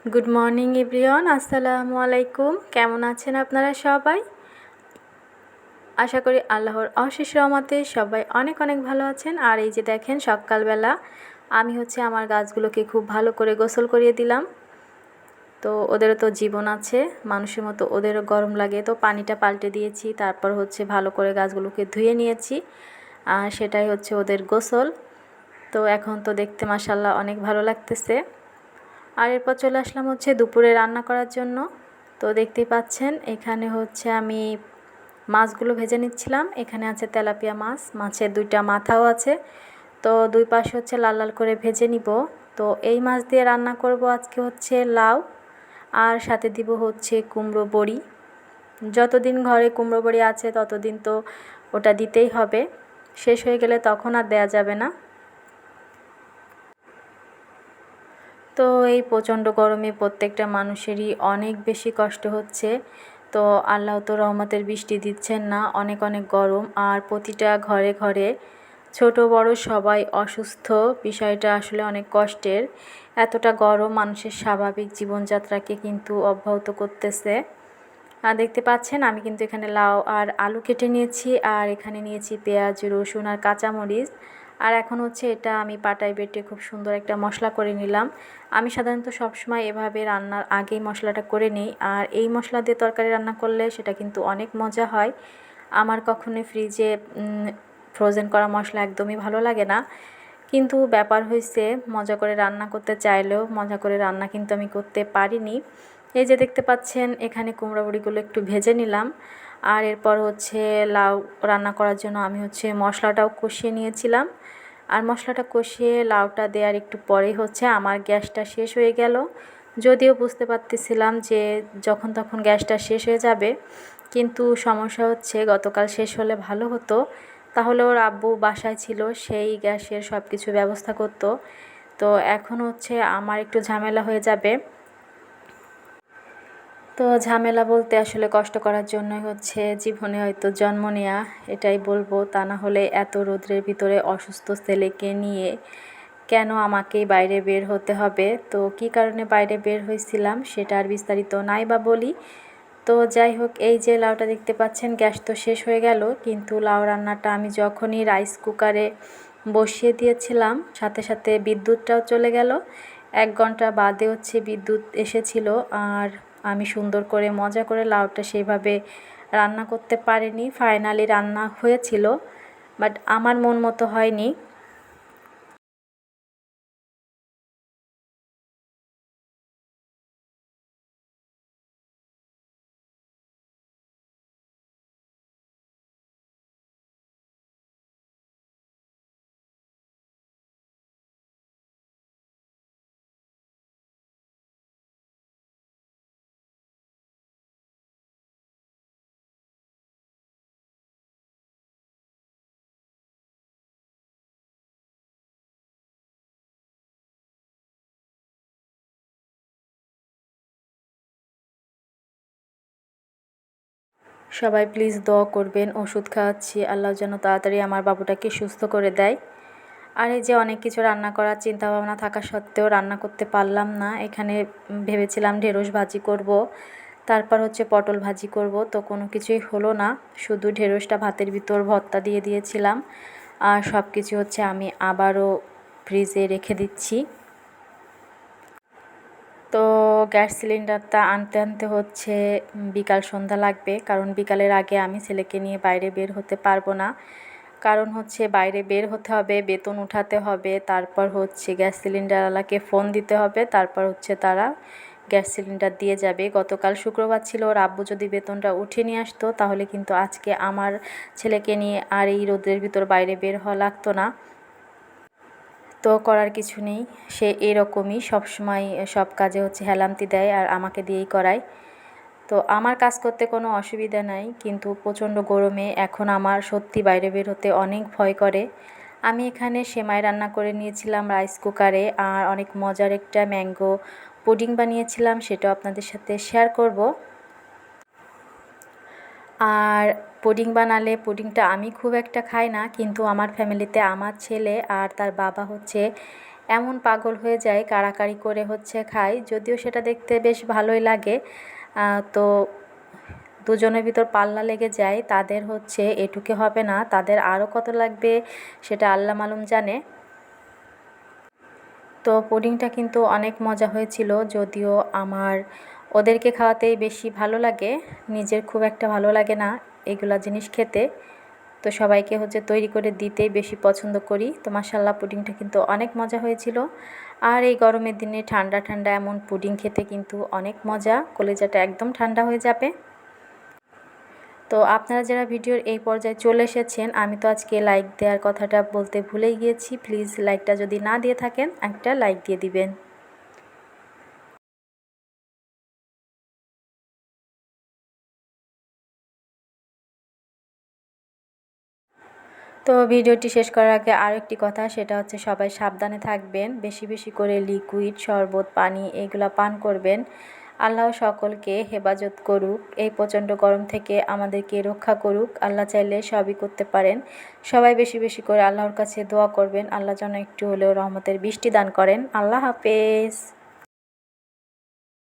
Good morning everyone, আসসালামু আলাইকুম। কেমন আছেন আপনারা সবাই? আশা করি আল্লাহর অশেষ রহমতে সবাই অনেক অনেক ভালো আছেন। আর এই যে দেখেন, সকালবেলা আমি আমার গাছগুলোকে খুব ভালো করে গোসল করিয়ে দিলাম। তো ওদেরও তো জীবন আছে, মানুষের মতো ওদেরও গরম লাগে, তো পানিটা পাল্টে দিয়েছি। তারপর ভালো করে গাছগুলোকে ধুয়ে নিয়েছি, আর সেটাই ওদের গোসল। তো এখন তো দেখতে মাশাআল্লাহ অনেক ভালো লাগতেছে। আর এরপর চলে আসলাম দুপুরে রান্না করার জন্য। তো দেখতেই পাচ্ছেন এখানে আমি মাছগুলো ভেজে নিচ্ছিলাম। এখানে আছে তেলাপিয়া মাছ, মাছের দুইটা মাথাও আছে। তো দুই পাশে লাল লাল করে ভেজে নিব। তো এই মাছ দিয়ে রান্না করব আজকে লাউ, আর সাথে দিব কুমড়ো বড়ি। যতদিন ঘরে কুমড়ো বড়ি আছে ততদিন তো ওটা দিতেই হবে, শেষ হয়ে গেলে তখন আর দেয়া যাবে না। তো এই প্রচণ্ড গরমে প্রত্যেকটা মানুষেরই অনেক বেশি কষ্ট হচ্ছে। তো আল্লাহ তো রহমতের বৃষ্টি দিচ্ছেন না, অনেক অনেক গরম। আর প্রতিটা ঘরে ঘরে ছোট বড় সবাই অসুস্থ, বিষয়টা আসলে অনেক কষ্টের। এতটা গরম মানুষের স্বাভাবিক জীবনযাত্রাকে কিন্তু অব্যাহত করতেছে। আর দেখতে পাচ্ছেন আমি কিন্তু এখানে লাউ আর আলু কেটে নিয়েছি, আর এখানে নিয়েছি পেঁয়াজ, রসুন আর কাঁচামরিচ। আর এখন এটা আমি পাটায় বেটে খুব সুন্দর একটা মশলা করে নিলাম। আমি সাধারণত সবসময় এভাবে রান্নার আগেই মশলাটা করে নিই, আর এই মশলা দিয়ে তরকারি রান্না করলে সেটা কিন্তু অনেক মজা হয়। আমার কখনোই ফ্রিজে ফ্রোজেন করা মশলা একদমই ভালো লাগে না। কিন্তু ব্যাপার হয়েছে, মজা করে রান্না করতে চাইলেও মজা করে রান্না কিন্তু আমি করতে পারিনি। এই যে দেখতে পাচ্ছেন এখানে কুমড়া বড়িগুলো একটু ভেজে নিলাম। আর এরপর লাউ রান্না করার জন্য আমি মশলাটাও কষিয়ে নিয়েছিলাম। আর মশলাটা কষিয়ে লাউটা দেওয়ার একটু পরেই আমার গ্যাসটা শেষ হয়ে গেল। যদিও বুঝতে পারতেছিলাম যে যখন তখন গ্যাসটা শেষ হয়ে যাবে, কিন্তু সমস্যা গতকাল শেষ হলে ভালো হতো। তাহলে ওর আব্বু বাসায় ছিল, সেই গ্যাসের সব কিছু ব্যবস্থা করত। তো এখন আমার একটু ঝামেলা হয়ে যাবে। তো ঝামেলা বলতে আসলে কষ্ট করার জন্যই জীবনে হয়তো জন্ম নেয়া, এটাই বলবো। তা না হলে এত রৌদ্রের ভিতরে অসুস্থ ছেলেকে নিয়ে কেন আমাকেই বাইরে বের হতে হবে। তো কী কারণে বাইরে বের হয়েছিলাম সেটা আর বিস্তারিত নাই বা বলি। তো যাই হোক, এই যে লাউটা দেখতে পাচ্ছেন, গ্যাস তো শেষ হয়ে গেল, কিন্তু লাউ রান্নাটা আমি যখনই রাইস কুকারে বসিয়ে দিয়েছিলাম সাথে সাথে বিদ্যুৎটাও চলে গেল। 1 ঘন্টা বাদে বিদ্যুৎ এসেছিল, আর আমি সুন্দর করে মজা করে লাউটা সেইভাবে রান্না করতে পারিনি। ফাইনালি রান্না হয়েছিল, বাট আমার মন মতো হয়নি। সবাই প্লিজ দোয়া করবেন, ওষুধ খাওয়াচ্ছি, আল্লাহ যেন তাড়াতাড়ি আমার বাবুটাকে সুস্থ করে দেয়। আর এই যে অনেক কিছু রান্না করার চিন্তা ভাবনা থাকা সত্ত্বেও রান্না করতে পারলাম না। এখানে ভেবেছিলাম ঢেঁড়স ভাজি করব, তারপর পটল ভাজি করব, তো কোনো কিছুই হলো না। শুধু ঢেঁড়সটা ভাতের ভিতর ভর্তা দিয়ে দিয়েছিলাম। আর সব কিছু আমি আবারও ফ্রিজে রেখে দিচ্ছি। তো গ্যাস সিলিন্ডারটা আনতে আনতে বিকাল সন্ধ্যা লাগবে, কারণ বিকালের আগে আমি ছেলেকে নিয়ে বাইরে বের হতে পারবো না। কারণ বাইরে বের হতে হবে, বেতন উঠাতে হবে, তারপর গ্যাস সিলিন্ডারওয়ালাকে ফোন দিতে হবে, তারপর তারা গ্যাস সিলিন্ডার দিয়ে যাবে। গতকাল শুক্রবার ছিল, ওর আব্বু যদি বেতনটা উঠিয়ে নিয়ে আসতো তাহলে কিন্তু আজকে আমার ছেলেকে নিয়ে আর এই রোদের ভিতর বাইরে বের হওয়া লাগতো না। তো করার কিছু নেই, সে এরকমই সবসময় সব কাজে হেলামতি দেয় আর আমাকে দিয়েই করায়। তো আমার কাজ করতে কোনো অসুবিধা নাই, কিন্তু প্রচণ্ড গরমে এখন আমার সত্যি বাইরে বের হতে অনেক ভয় করে। আমি এখানে সেমাই রান্না করে নিয়েছিলাম রাইস কুকারে, আর অনেক মজার একটা ম্যাঙ্গো পুডিং বানিয়েছিলাম, সেটাও আপনাদের সাথে শেয়ার করব। আর পুডিং বানালে, পুডিংটা আমি খুব একটা খাই না, কিন্তু আমার ফ্যামিলিতে আমার ছেলে আর তার বাবা এমন পাগল হয়ে যায়, কাড়াকাড়ি করে খায়। যদিও সেটা দেখতে বেশ ভালোই লাগে। তো দুজনের ভিতর পাল্লা লেগে যায়, তাদের এটুকু হবে না, তাদের আরও কত লাগবে সেটা আল্লাহ মালুম জানে। তো পুডিংটা কিন্তু অনেক মজা হয়েছিল, যদিও আমার ওদেরকে খাওয়াতেই বেশি ভালো লাগে, নিজের খুব একটা ভালো লাগে না এগুলা জিনিস খেতে। তো সবাইকে তৈরি করে দিতেই বেশি পছন্দ করি। তো মাশাআল্লাহ পুডিংটা কিন্তু অনেক মজা হয়েছিল। আর এই গরমের দিনে ঠান্ডা ঠান্ডা এমন পুডিং খেতে কিন্তু অনেক মজা, কলিজাটা একদম ঠান্ডা হয়ে যাবে। তো আপনারা যারা ভিডিওর এই পর্যায়ে চলে এসেছেন, আমি তো আজকে লাইক দেওয়ার কথাটা বলতে ভুলেই গিয়েছি। প্লিজ লাইকটা যদি না দিয়ে থাকেন একটা লাইক দিয়ে দিবেন। তো ভিডিওটি শেষ করার আগে আরও একটি কথা, সেটা সবাই সাবধানে থাকবেন, বেশি বেশি করে লিকুইড শরবত পানি এগুলা পান করবেন। আল্লাহ সকলকে হেফাজত করুক, এই প্রচণ্ড গরম থেকে আমাদেরকে রক্ষা করুক। আল্লাহ চাইলে সবই করতে পারেন। সবাই বেশি বেশি করে আল্লাহর কাছে দোয়া করবেন, আল্লাহ যেন একটু হলেও রহমতের বৃষ্টি দান করেন। আল্লাহ হাফেজ।